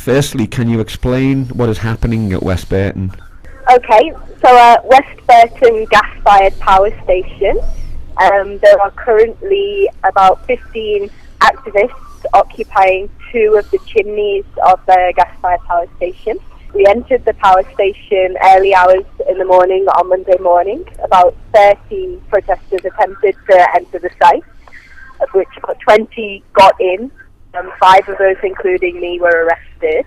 Firstly, can you explain what is happening at West Burton? Okay, so West Burton gas-fired power station, there are currently about 15 activists occupying 2 of the chimneys of the gas-fired power station. We entered the power station early hours in the morning on Monday morning. About 30 protesters attempted to enter the site, of which about 20 got in. 5 of those, including me, were arrested.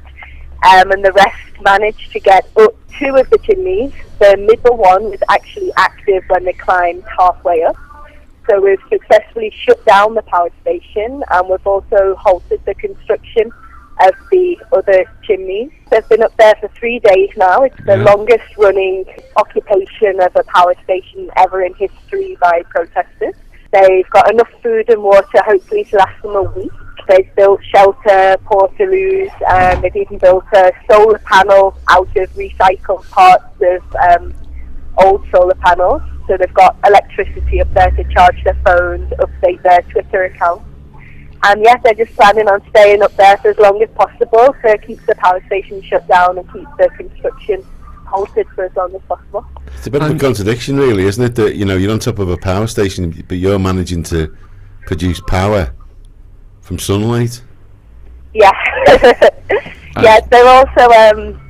And the rest managed to get up 2 of the chimneys. The middle one was actually active when they climbed halfway up. So we've successfully shut down the power station, and we've also halted the construction of the other chimneys. They've been up there for 3 days now. It's the longest running occupation of a power station ever in history by protesters. They've got enough food and water, hopefully, to last them a week. They've built shelter, portaloos, and they've even built a solar panel out of recycled parts of old solar panels. So they've got electricity up there to charge their phones, update their Twitter account. And yes, they're just planning on staying up there for as long as possible to keep the power station shut down and keep the construction halted for as long as possible. It's a bit of a contradiction, really, isn't it? That, you know, you're on top of a power station, but you're managing to produce power from sunlight. Yeah. Yeah, they're also,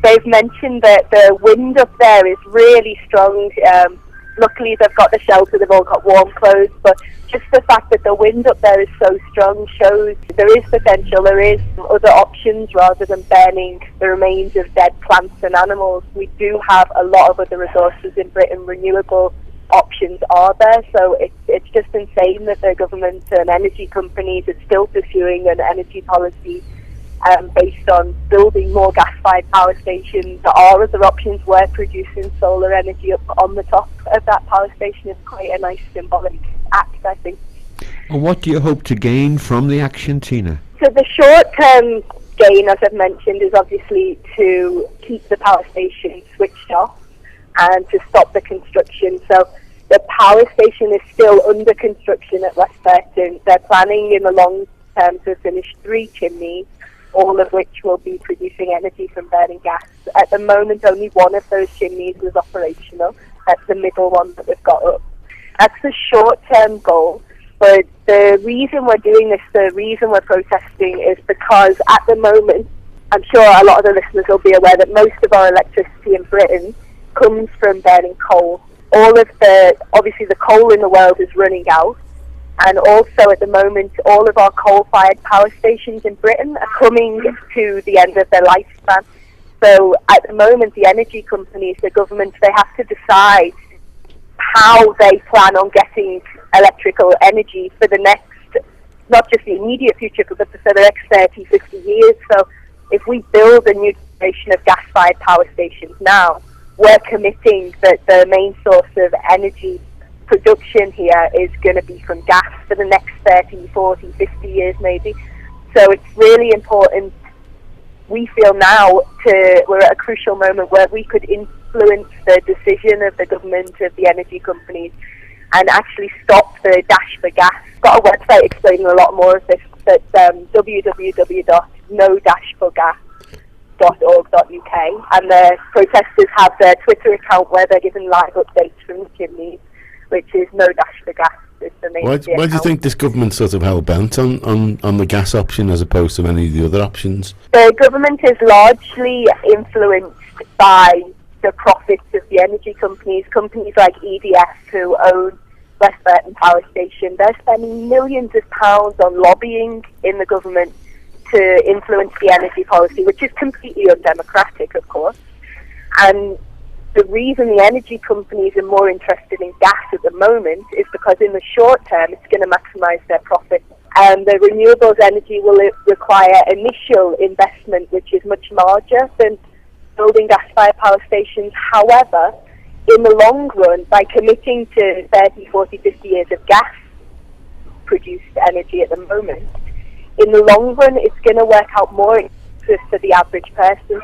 they've mentioned that the wind up there is really strong. Luckily, they've got the shelter, they've all got warm clothes, but just the fact that the wind up there is so strong shows there is potential, there is other options rather than burning the remains of dead plants and animals. We do have a lot of other resources in Britain. Renewable options are there, so it's just insane that the government and energy companies are still pursuing an energy policy based on building more gas-fired power stations. There are other options. We're producing solar energy up on the top of that power station. Is quite a nice symbolic act, I think. And what do you hope to gain from the action, Tina? So the short-term gain, as I've mentioned, is obviously to keep the power station switched off and to stop the construction. So the power station is still under construction at West Burton. They're planning in the long term to finish 3 chimneys, all of which will be producing energy from burning gas. At the moment, only one of those chimneys is operational. That's the middle one that we've got up. That's the short-term goal. But the reason we're doing this, the reason we're protesting, is because at the moment, I'm sure a lot of the listeners will be aware that most of our electricity in Britain comes from burning coal. Obviously the coal in the world is running out. And also at the moment, all of our coal-fired power stations in Britain are coming to the end of their lifespan. So at the moment, the energy companies, the government, they have to decide how they plan on getting electrical energy for the next, not just the immediate future, but for the next 30, 50 years. So if we build a new generation of gas-fired power stations now, we're committing that the main source of energy production here is going to be from gas for the next 30, 40, 50 years maybe. So it's really important, we feel now, we're at a crucial moment where we could influence the decision of the government, of the energy companies, and actually stop the dash for gas. I've got a website explaining a lot more of this. That's www.no-forgas.org.uk, and the protesters have their Twitter account where they're giving live updates from the chimneys, which is no dash for gas. Is the name. Why do you think this government sort of hell bent on the gas option as opposed to any of the other options? The government is largely influenced by the profits of the energy companies like EDF, who own West Burton Power Station. They're spending millions of pounds on lobbying in the government to influence the energy policy, which is completely undemocratic, of course. And the reason the energy companies are more interested in gas at the moment is because in the short term it's going to maximise their profits. The renewables energy will require initial investment which is much larger than building gas-fired power stations. However, in the long run, by committing to 30, 40, 50 years of gas-produced energy at the moment, in the long run it's going to work out more expensive for the average person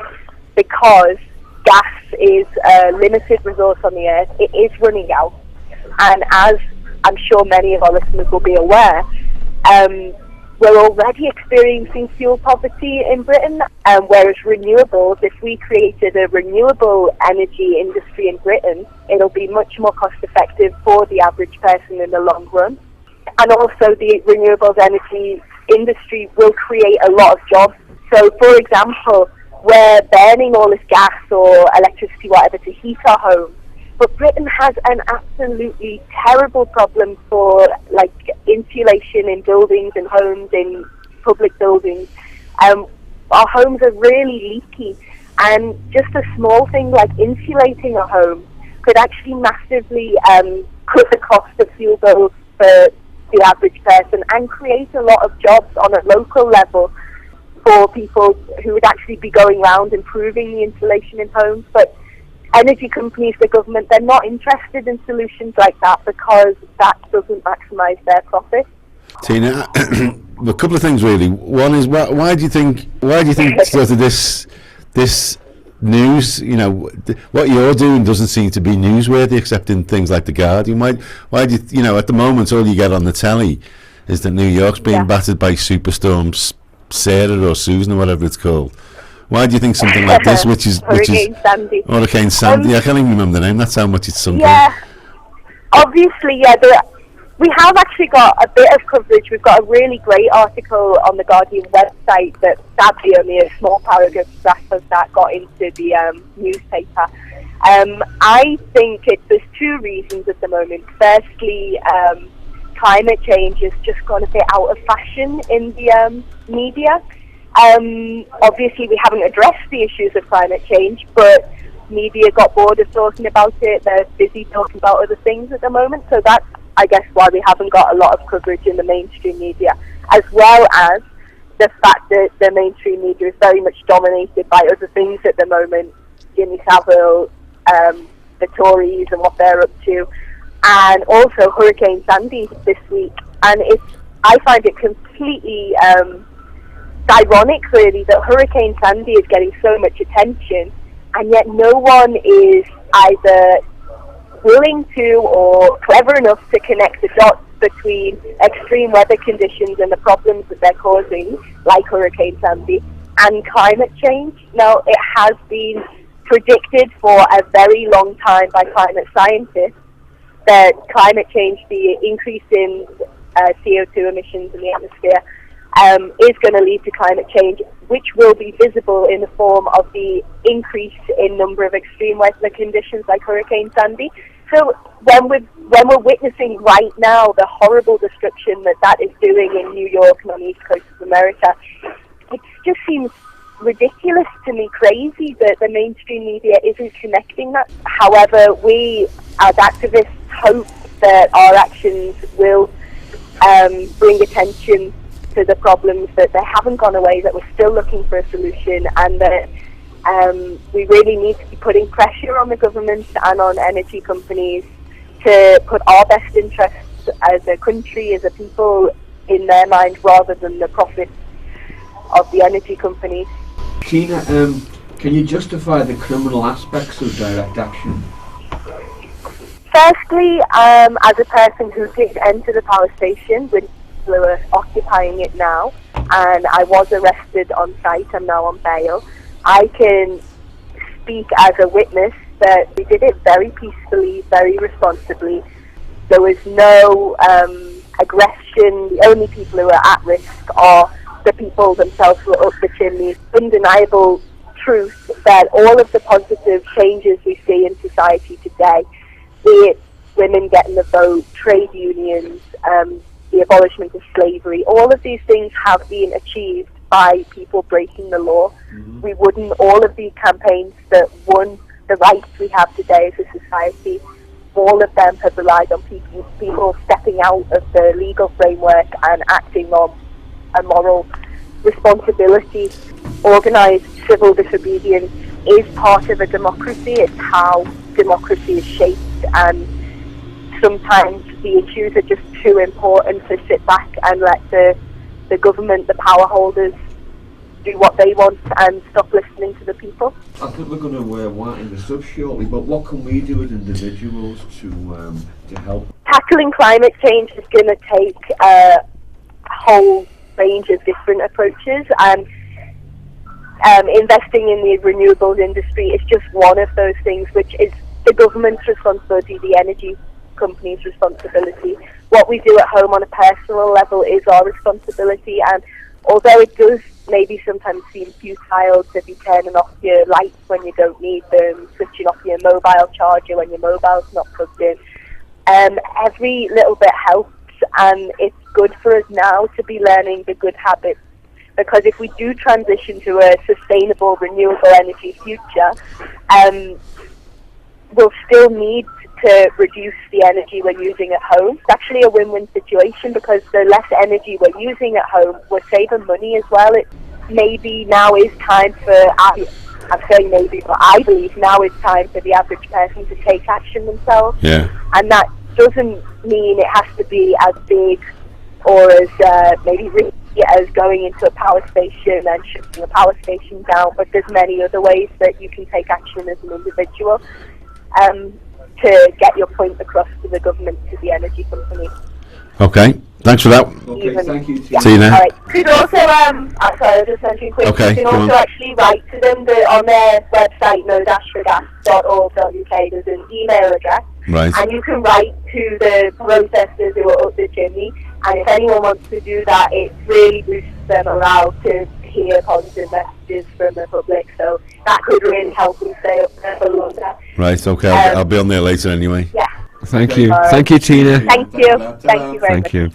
because gas is a limited resource on the earth. It is running out, and as I'm sure many of our listeners will be aware, we're we're already experiencing fuel poverty in Britain, whereas renewables, if we created a renewable energy industry in Britain, it'll be much more cost effective for the average person in the long run. And also the renewables energy industry will create a lot of jobs. So, for example, we're burning all this gas or electricity, whatever, to heat our homes. But Britain has an absolutely terrible problem for, like, insulation in buildings and homes, in public buildings. Our homes are really leaky, and just a small thing like insulating a home could actually massively cut the cost of fuel bills for the average person and create a lot of jobs on a local level for people who would actually be going around improving the insulation in homes. But energy companies, the government, they're not interested in solutions like that because that doesn't maximise their profit. Tina, a couple of things really. One is, why do you think sort of this news, you know, what you're doing doesn't seem to be newsworthy, except in things like The Guardian? Why do you know, at the moment all you get on the telly is that New York's being battered by superstorm Sarah or Susan or whatever it's called. Why do you think something like this, which is Hurricane Sandy? Hurricane Sandy. I can't even remember the name. That's how much it's sunk. Yeah, obviously, we have actually got a bit of coverage. We've got a really great article on the Guardian website that sadly only a small paragraph of that got into the newspaper. I think there's two reasons at the moment. Firstly, climate change has just gone a bit out of fashion in the media. Obviously, we haven't addressed the issues of climate change, but media got bored of talking about it. They're busy talking about other things at the moment, so that's, I guess, why we haven't got a lot of coverage in the mainstream media, as well as the fact that the mainstream media is very much dominated by other things at the moment. Jimmy Savile, the Tories and what they're up to, and also Hurricane Sandy this week. And I find it completely ironic, really, that Hurricane Sandy is getting so much attention, and yet no one is either willing to or clever enough to connect the dots between extreme weather conditions and the problems that they're causing, like Hurricane Sandy, and climate change. Now, it has been predicted for a very long time by climate scientists that climate change, the increase in CO2 emissions in the atmosphere, is going to lead to climate change, which will be visible in the form of the increase in number of extreme weather conditions like Hurricane Sandy. So when we're witnessing right now the horrible destruction that is doing in New York and on the east coast of America, it just seems ridiculous to me, crazy, that the mainstream media isn't connecting that. However, we as activists hope that our actions will bring attention to the problems, that they haven't gone away, that we're still looking for a solution, and that we really need to be putting pressure on the government and on energy companies to put our best interests as a country, as a people, in their mind rather than the profits of the energy companies. Tina, can you justify the criminal aspects of direct action? Firstly, as a person who did enter the power station with people who are occupying it now, and I was arrested on site, I'm now on bail, I can speak as a witness that we did it very peacefully, very responsibly. There was no aggression. The only people who are at risk are the people themselves who are up the chimney. Undeniable truth that all of the positive changes we see in society today, be it women getting the vote, trade unions, the abolishment of slavery, all of these things have been achieved by people breaking the law. We wouldn't, all of these campaigns that won the rights we have today as a society, all of them have relied on people stepping out of the legal framework and acting on a moral responsibility. Organised civil disobedience is part of a democracy. It's how democracy is shaped, and sometimes the issues are just too important to sit back and let the government, the power holders, do what they want and stop listening to the people. I think we're going to wind this up shortly, but what can we do as individuals to help? Tackling climate change is going to take a whole range of different approaches, and investing in the renewables industry is just one of those things, which is the government's responsibility, the energy company's responsibility. What we do at home on a personal level is our responsibility, and although it does maybe sometimes seem futile to be turning off your lights when you don't need them, switching off your mobile charger when your mobile's not plugged in, every little bit helps, and it's good for us now to be learning the good habits, because if we do transition to a sustainable renewable energy future, we'll still need to reduce the energy we're using at home. It's actually a win-win situation, because the less energy we're using at home, we're saving money as well. It maybe now is time for, I'm saying maybe, but I believe now is time for the average person to take action themselves. Yeah. And that doesn't mean it has to be as big or as maybe risky as going into a power station and shutting a power station down, but there's many other ways that you can take action as an individual to get your point across to the government, to the energy company. Okay, thanks for that. Okay, thank you. Yeah. See you now. All right. You can also, sorry, I'll just mention quickly, Okay, you can go also on. actually write to them on their website, no-forgas.org.uk. There's an email address. Right. And you can write to the protesters who are up the chimney, and if anyone wants to do that, it really boosts their morale to hear positive messages from the public, so that could really help them stay up there for longer. Right, okay, I'll be on there later anyway. Yeah. Thank you. All right. Thank you, Tina. Thank you. Thank you very much. Thank you.